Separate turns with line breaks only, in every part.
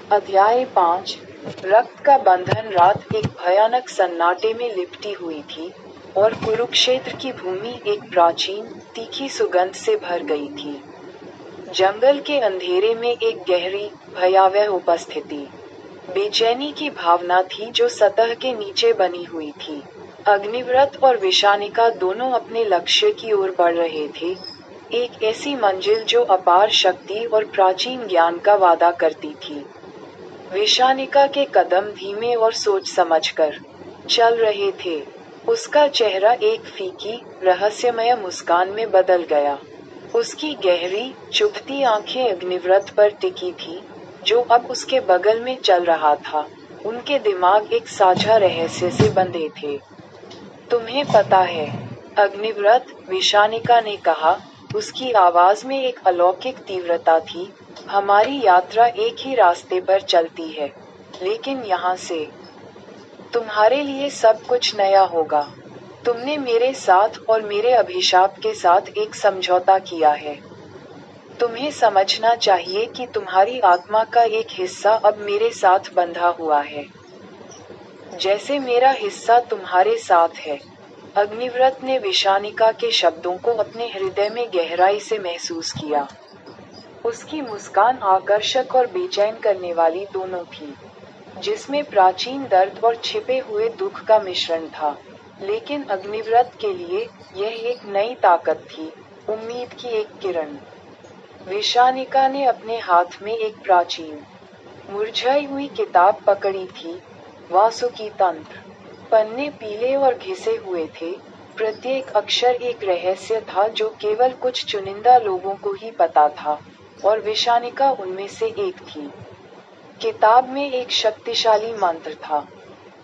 अध्याय 5। रक्त का बंधन। रात एक भयानक सन्नाटे में लिपटी हुई थी और कुरुक्षेत्र की भूमि एक प्राचीन, तीखी सुगंध से भर गई थी। जंगल के अंधेरे में एक गहरी, भयावह उपस्थिति, बेचैनी की भावना थी जो सतह के नीचे बनी हुई थी। अग्निव्रत और विशानिका दोनों अपने लक्ष्य की ओर बढ़ रहे थे, एक ऐसी मंजिल जो अपार शक्ति और प्राचीन ज्ञान का वादा करती थी। विशानिका के कदम धीमे और सोच समझकर चल रहे थे। उसका चेहरा एक फीकी, रहस्यमय मुस्कान में बदल गया। उसकी गहरी, चुभती आंखें अग्निव्रत पर टिकी थी, जो अब उसके बगल में चल रहा था। उनके दिमाग एक साझा रहस्य से बंधे थे। तुम्हें पता है, अग्निव्रत, विशानिका ने कहा, उसकी आवाज में एक अलौकिक तीव्रता थी, हमारी यात्रा एक ही रास्ते पर चलती है, लेकिन यहाँ से तुम्हारे लिए सब कुछ नया होगा। तुमने मेरे साथ और मेरे अभिशाप के साथ एक समझौता किया है। तुम्हें समझना चाहिए कि तुम्हारी आत्मा का एक हिस्सा अब मेरे साथ बंधा हुआ है, जैसे मेरा हिस्सा तुम्हारे साथ है। अग्निव्रत ने विशानिका के शब्दों को अपने हृदय में गहराई से महसूस किया। उसकी मुस्कान आकर्षक और बेचैन करने वाली दोनों थी, जिसमें प्राचीन दर्द और छिपे हुए दुख का मिश्रण था। लेकिन अग्निव्रत के लिए यह एक नई ताकत थी, उम्मीद की एक किरण। विशानिका ने अपने हाथ में एक प्राचीन, मुरझाई हुई किताब पकड़ी थी, वासुकी तंत्र। पन्ने पीले और घिसे हुए थे, प्रत्येक अक्षर एक रहस्य था जो केवल कुछ चुनिंदा लोगों को ही पता था, और विशानिका उनमें से एक थी। किताब में एक शक्तिशाली मंत्र था,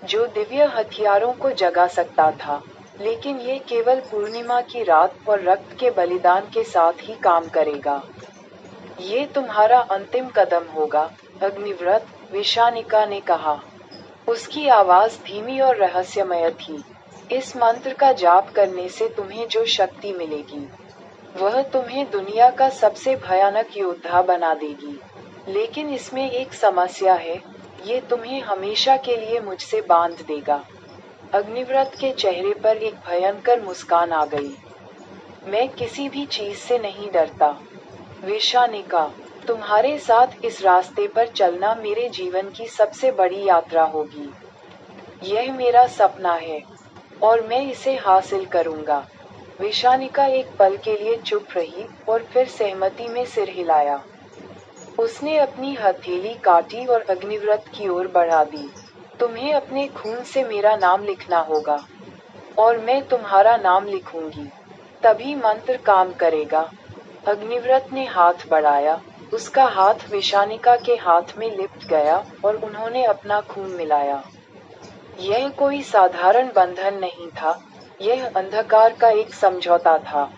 जो दिव्य हथियारों को जगा सकता था, लेकिन ये केवल पूर्णिमा की रात और रक्त के बलिदान के साथ ही काम करेगा। ये तुम्हारा अंतिम कदम होगा, अग्निव्रत, विशानिका ने कहा। उसकी आवाज धीमी और रहस्यमय थी। इस मंत्र का जाप करने से तुम्हें जो शक्ति मिलेगी, वह तुम्हें दुनिया का सबसे भयानक योद्धा बना देगी। लेकिन इसमें एक समस्या है, ये तुम्हें हमेशा के लिए मुझसे बांध देगा। अग्निव्रत के चेहरे पर एक भयंकर मुस्कान आ गई। मैं किसी भी चीज से नहीं डरता, विशानिका। तुम्हारे साथ इस रास्ते पर चलना मेरे जीवन की सबसे बड़ी यात्रा होगी। यह मेरा सपना है, और मैं इसे हासिल करूंगा। विशानिका एक पल के लिए चुप रही और फिर सहमति में सिर हिलाया। उसने अपनी हथेली काटी और अग्निव्रत की ओर बढ़ा दी। तुम्हें अपने खून से मेरा नाम लिखना होगा, और मैं तुम्हारा नाम लिखूंगी। तभी मंत्र काम करेगा। अग्निव्रत ने हाथ बढ़ाया, उसका हाथ विशानिका के हाथ में लिपट गया और उन्होंने अपना खून मिलाया। यह कोई साधारण बंधन नहीं था, यह अंधकार का एक समझौता था।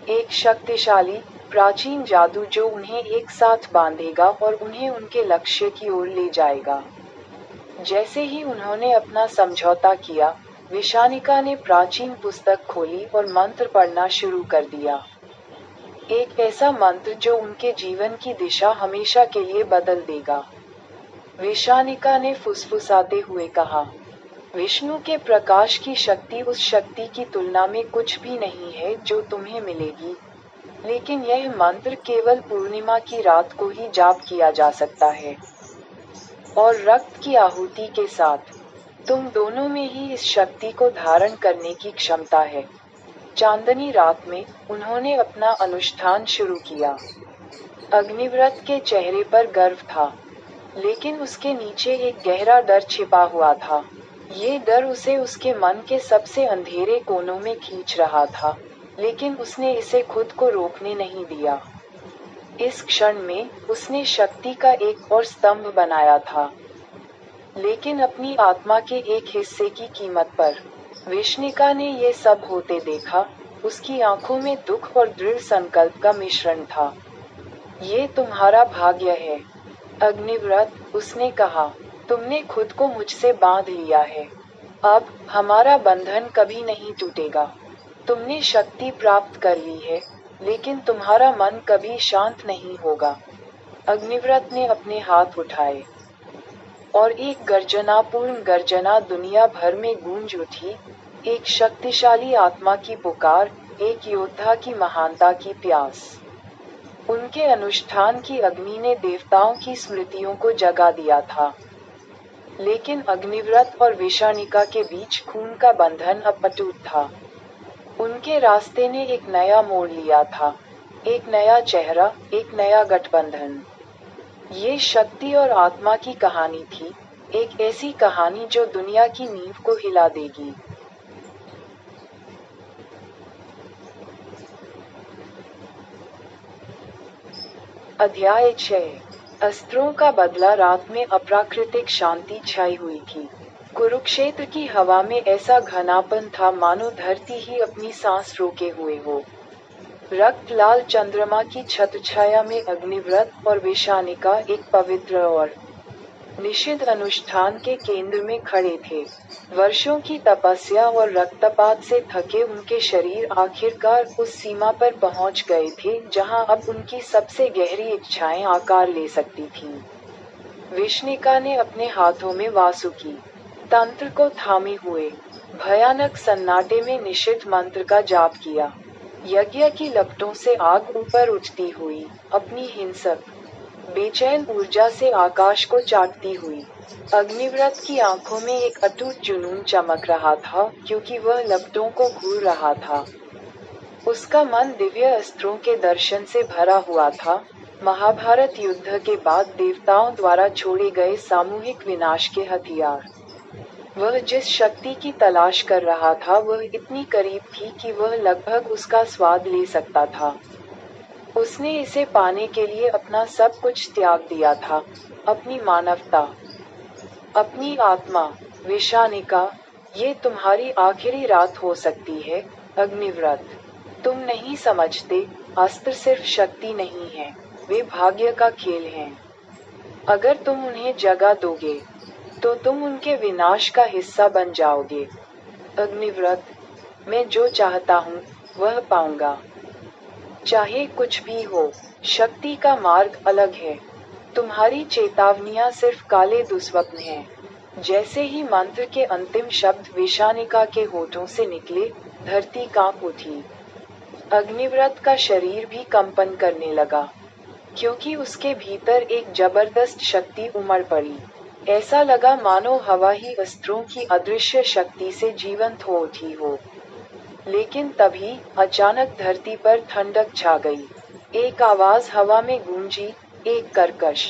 एक शक्तिशाली, प्राचीन जादू जो उन्हें एक साथ बांधेगा और उन्हें उनके लक्ष्य की ओर ले जाएगा। जैसे ही उन्होंने अपना समझौता किया, विशानिका ने प्राचीन पुस्तक खोली और मंत्र पढ़ना शुरू कर दिया। एक ऐसा मंत्र जो उनके जीवन की दिशा हमेशा के लिए बदल देगा। विशानिका ने फुसफुसाते हुए कहा, विष्णु के प्रकाश की शक्ति उस शक्ति की तुलना में कुछ भी नहीं है जो तुम्हें मिलेगी, लेकिन यह मंत्र केवल पूर्णिमा की रात को ही जाप किया जा सकता है, और रक्त की आहुति के साथ। तुम दोनों में ही इस शक्ति को धारण करने की क्षमता है। चांदनी रात में उन्होंने अपना अनुष्ठान शुरू किया। अग्निव्रत के चेहरे पर गर्व था, लेकिन उसके नीचे एक गहरा डर छिपा हुआ था। ये डर उसे उसके मन के सबसे अंधेरे कोनों में खींच रहा था, लेकिन उसने इसे खुद को रोकने नहीं दिया। इस क्षण में उसने शक्ति का एक और स्तंभ बनाया था, लेकिन अपनी आत्मा के एक हिस्से की कीमत पर। विशानिका ने ये सब होते देखा। उसकी आंखों में दुख और दृढ़ संकल्प का मिश्रण था। ये तुम्हारा भाग्य है, अग्निव्रत, उसने कहा। तुमने खुद को मुझसे बांध लिया है। अब हमारा बंधन कभी नहीं टूटेगा। तुमने शक्ति प्राप्त कर ली है, लेकिन तुम्हारा मन कभी शांत नहीं होगा। अग्निव्रत ने अपने हाथ उठाए और एक गर्जनापूर्ण गर्जना दुनिया भर में गूंज उठी। एक शक्तिशाली आत्मा की पुकार, एक योद्धा की महानता की प्यास। उनके अनुष्ठान की अग्नि ने देवताओं की स्मृतियों को जगा दिया था। लेकिन अग्निव्रत और विषानिका के बीच खून का बंधन अब अटूट था। उनके रास्ते ने एक नया मोड़ लिया था, एक नया चेहरा, एक नया गठबंधन। ये शक्ति और आत्मा की कहानी थी, एक ऐसी कहानी जो दुनिया की नींव को हिला देगी। अध्याय 6। अस्त्रों का बदला। रात में अप्राकृतिक शांति छाई हुई थी। कुरुक्षेत्र की हवा में ऐसा घनापन था मानो धरती ही अपनी सांस रोके हुए हो। रक्त लाल चंद्रमा की छत्रछाया में अग्निव्रत और विषानिका एक पवित्र और निषिद्ध अनुष्ठान के केंद्र में खड़े थे। वर्षों की तपस्या और रक्तपात से थके उनके शरीर आखिरकार उस सीमा पर पहुंच गए थे जहां अब उनकी सबसे गहरी इच्छाएं आकार ले सकती थीं। विष्णिका ने अपने हाथों में वासुकी तंत्र को थामे हुए भयानक सन्नाटे में निषिद्ध मंत्र का जाप किया। यज्ञ की लपटों से आग ऊपर उठती हुई, अपनी हिंसक बेचैन ऊर्जा से आकाश को चाटती हुई। अग्निव्रत की आंखों में एक अटूट जुनून चमक रहा था क्योंकि वह लपटों को घूर रहा था। उसका मन दिव्य अस्त्रों के दर्शन से भरा हुआ था, महाभारत युद्ध के बाद देवताओं द्वारा छोड़े गए सामूहिक विनाश के हथियार। वह जिस शक्ति की तलाश कर रहा था वह इतनी करीब थी कि वह लगभग उसका स्वाद ले सकता था। उसने इसे पाने के लिए अपना सब कुछ त्याग दिया था, अपनी मानवता, अपनी आत्मा। विषानिका, ये तुम्हारी आखिरी रात हो सकती है। अग्निव्रत, तुम नहीं समझते, अस्त्र सिर्फ शक्ति नहीं है, वे भाग्य का खेल हैं। अगर तुम उन्हें जगा दोगे तो तुम उनके विनाश का हिस्सा बन जाओगे। अग्निव्रत, मैं जो चाहता हूँ वह पाऊंगा, चाहे कुछ भी हो। शक्ति का मार्ग अलग है, तुम्हारी चेतावनियां सिर्फ काले दुस्वप्न हैं। जैसे ही मंत्र के अंतिम शब्द विषानिका के होठों से निकले, धरती कांप उठी। अग्निव्रत का शरीर भी कंपन करने लगा, क्योंकि उसके भीतर एक जबरदस्त शक्ति उमड़ पड़ी। ऐसा लगा मानो हवा ही अस्त्रों की अदृश्य शक्ति से जीवंत हो उठी हो। लेकिन तभी अचानक धरती पर ठंडक छा गई। एक आवाज हवा में गूंजी, एक कर्कश,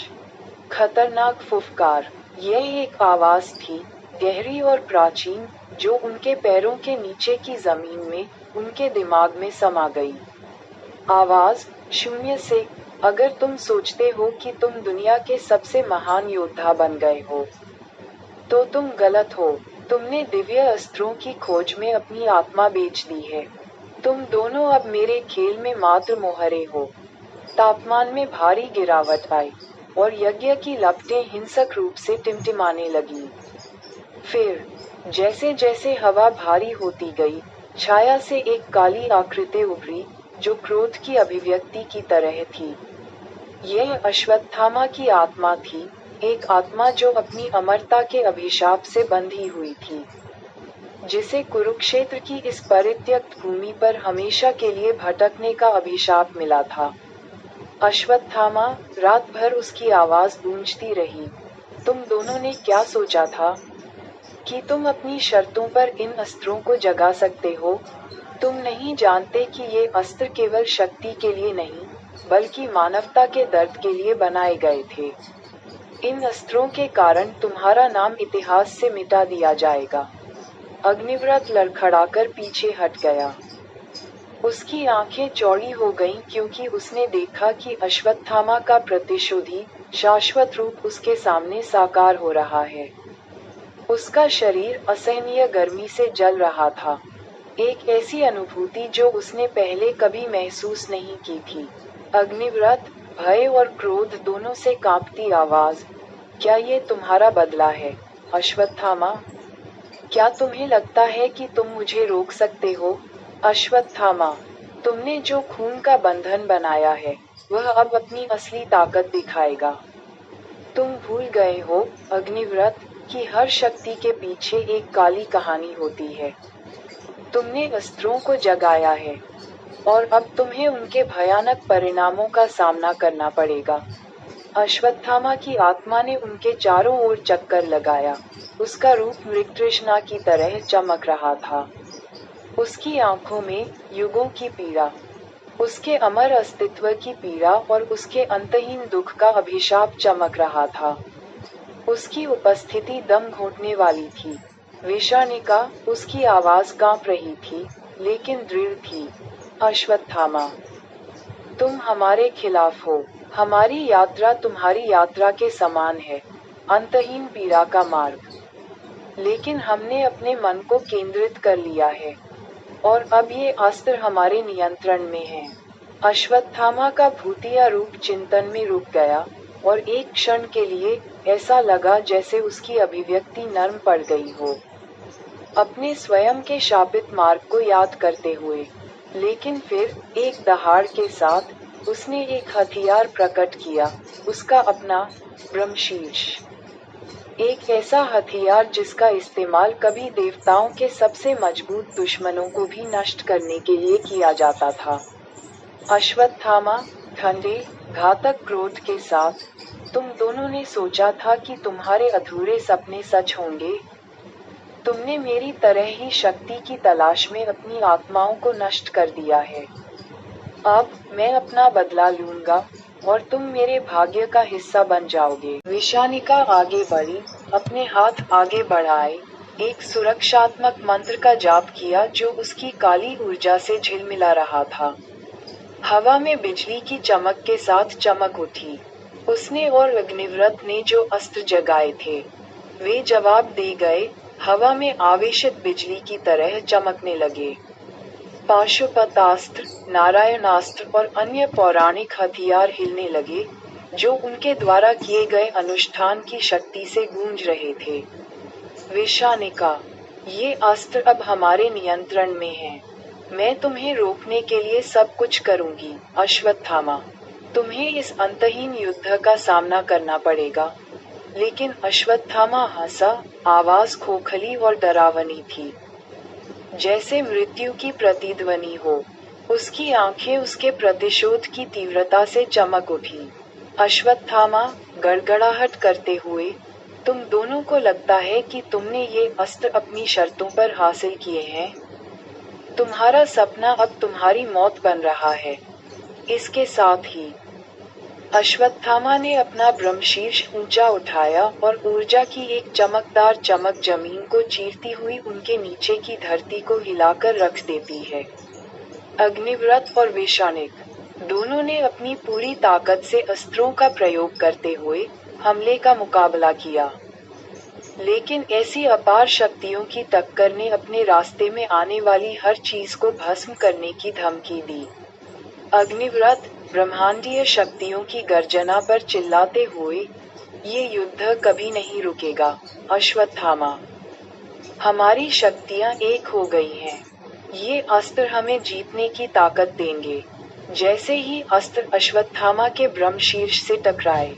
खतरनाक फुफकार। यह एक आवाज थी, गहरी और प्राचीन, जो उनके पैरों के नीचे की जमीन में, उनके दिमाग में समा गई। आवाज, शून्य से, अगर तुम सोचते हो कि तुम दुनिया के सबसे महान योद्धा बन गए हो, तो तुम गलत हो। तुमने दिव्य अस्त्रों की खोज में अपनी आत्मा बेच दी है। तुम दोनों अब मेरे खेल में मात्र मोहरे हो। तापमान में भारी गिरावट आई और यज्ञ की लपटें हिंसक रूप से टिमटिमाने लगी। फिर जैसे जैसे हवा भारी होती गई, छाया से एक काली आकृति उभरी, जो क्रोध की अभिव्यक्ति की तरह थी। यह अश्वत्थामा की आत्मा थी, एक आत्मा जो अपनी अमरता के अभिशाप से बंधी हुई थी, जिसे कुरुक्षेत्र की इस परित्यक्त भूमि पर हमेशा के लिए भटकने का अभिशाप मिला था। अश्वत्थामा, रात भर उसकी आवाज गूंजती रही। तुम दोनों ने क्या सोचा था कि तुम अपनी शर्तों पर इन अस्त्रों को जगा सकते हो? तुम नहीं जानते कि ये अस्त्र केवल शक्ति के लिए नहीं, बल्कि मानवता के दर्द के लिए बनाए गए थे। इन अस्त्रों के कारण तुम्हारा नाम इतिहास से मिटा दिया जाएगा। अग्निव्रत लड़खड़ाकर पीछे हट गया। उसकी आंखें चौड़ी हो गईं क्योंकि उसने देखा कि अश्वत्थामा का प्रतिशोधी, शाश्वत रूप उसके सामने साकार हो रहा है। उसका शरीर असहनीय गर्मी से जल रहा था, एक ऐसी अनुभूति जो उसने पहले कभी महसूस नहीं की थी। अग्निव्रत, भय और क्रोध दोनों से कांपती आवाज, क्या ये तुम्हारा बदला है, अश्वत्थामा? क्या तुम्हें लगता है कि तुम मुझे रोक सकते हो? अश्वत्थामा, तुमने जो खून का बंधन बनाया है, वह अब अपनी असली ताकत दिखाएगा। तुम भूल गए हो, अग्निव्रत, कि हर शक्ति के पीछे एक काली कहानी होती है। तुमने अस्त्रों को जगाया है, और अब तुम्हें उनके भयानक परिणामों का सामना करना पड़ेगा। अश्वत्थामा की आत्मा ने उनके चारों ओर चक्कर लगाया। उसका रूप मृगतृष्णा की तरह चमक रहा था। उसकी आंखों में युगों की पीड़ा, उसके अमर अस्तित्व की पीड़ा और उसके अंतहीन दुख का अभिशाप चमक रहा था। उसकी उपस्थिति दम घोटने वाली थी। विशानिका, उसकी आवाज कांप रही थी, लेकिन दृढ़ थी। अश्वत्थामा, तुम हमारे खिलाफ हो। हमारी यात्रा तुम्हारी यात्रा के समान है, अंतहीन पीड़ा का मार्ग। लेकिन हमने अपने मन को केंद्रित कर लिया है, और अब ये अस्त्र हमारे नियंत्रण में है। अश्वत्थामा का भूतिया रूप चिंतन में रुक गया, और एक क्षण के लिए ऐसा लगा जैसे उसकी अभिव्यक्ति नर्म पड़ गई हो, अपने स्वयं के शापित मार्ग को याद करते हुए। लेकिन फिर एक दहाड़ के साथ उसने एक हथियार प्रकट किया, उसका अपना ब्रह्मशीर्ष। एक ऐसा हथियार जिसका इस्तेमाल कभी देवताओं के सबसे मजबूत दुश्मनों को भी नष्ट करने के लिए किया जाता था। अश्वत्थामा, ठंडे, घातक क्रोध के साथ, तुम दोनों ने सोचा था कि तुम्हारे अधूरे सपने सच होंगे। तुमने मेरी तरह ही शक्ति की तलाश में अपनी आत्माओं को नष्ट कर दिया है। अब मैं अपना बदला लूंगा, और तुम मेरे भाग्य का हिस्सा बन जाओगे। विशानिका आगे बढ़ी, अपने हाथ आगे बढ़ाए, एक सुरक्षात्मक मंत्र का जाप किया जो उसकी काली ऊर्जा से झिलमिला रहा था। हवा में बिजली की चमक के साथ चमक उठी। उसने और अग्निव्रत ने जो अस्त्र जगाए थे, वे जवाब दे गए, हवा में आवेशित बिजली की तरह चमकने लगे। पाशुपतास्त्र, नारायणास्त्र और अन्य पौराणिक हथियार हिलने लगे, जो उनके द्वारा किए गए अनुष्ठान की शक्ति से गूंज रहे थे। विशानिका, ये अस्त्र अब हमारे नियंत्रण में हैं। मैं तुम्हें रोकने के लिए सब कुछ करूंगी। अश्वत्थामा, तुम्हें इस अंतहीन युद्ध का सामना करना पड़ेगा। लेकिन अश्वत्थामा हंसा, आवाज खोखली और डरावनी थी, जैसे मृत्यु की प्रतिध्वनि हो। उसकी आंखें उसके प्रतिशोध की तीव्रता से चमक उठी। अश्वत्थामा, गड़गड़ाहट करते हुए, तुम दोनों को लगता है कि तुमने ये अस्त्र अपनी शर्तों पर हासिल किए हैं। तुम्हारा सपना अब तुम्हारी मौत बन रहा है। इसके साथ ही अश्वत्थामा ने अपना ब्रह्मशीर्ष ऊंचा उठाया, और ऊर्जा की एक चमकदार चमक जमीन को चीरती हुई उनके नीचे की धरती को हिलाकर रख देती है। अग्निव्रत और विशानिक, दोनों ने अपनी पूरी ताकत से अस्त्रों का प्रयोग करते हुए हमले का मुकाबला किया। लेकिन ऐसी अपार शक्तियों की टक्कर ने अपने रास्ते में आने वाली हर चीज को भस्म करने की धमकी दी। अग्निव्रत, ब्रह्मांडीय शक्तियों की गर्जना पर चिल्लाते हुए, ये युद्ध कभी नहीं रुकेगा। अश्वत्थामा, हमारी शक्तियां एक हो गई हैं। ये अस्त्र हमें जीतने की ताकत देंगे। जैसे ही अस्त्र अश्वत्थामा के ब्रह्मशीर्ष से टकराए,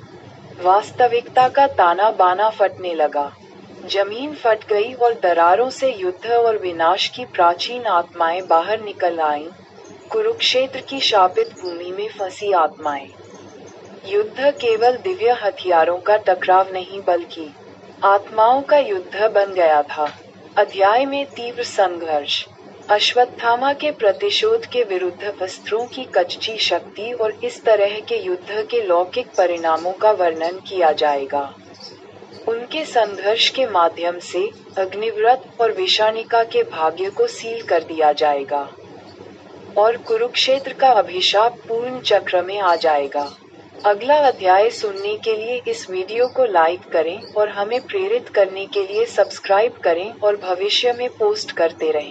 वास्तविकता का ताना बाना फटने लगा। जमीन फट गई और दरारों से युद्ध और विनाश की प्राचीन आत्माएं बाहर निकल आईं, कुरुक्षेत्र की शापित भूमि में फंसी आत्माएं। युद्ध केवल दिव्य हथियारों का टकराव नहीं बल्कि आत्माओं का युद्ध बन गया था। अध्याय में तीव्र संघर्ष। अश्वत्थामा के प्रतिशोध के विरुद्ध अस्त्रों की कच्ची शक्ति और इस तरह के युद्ध के लौकिक परिणामों का वर्णन किया जाएगा। उनके संघर्ष के माध्यम से अग्निव्रत और विशानिका के भाग्य को सील कर दिया जाएगा, और कुरुक्षेत्र का अभिशाप पूर्ण चक्र में आ जाएगा। अगला अध्याय सुनने के लिए इस वीडियो को लाइक करें और हमें प्रेरित करने के लिए सब्सक्राइब करें और भविष्य में पोस्ट करते रहें।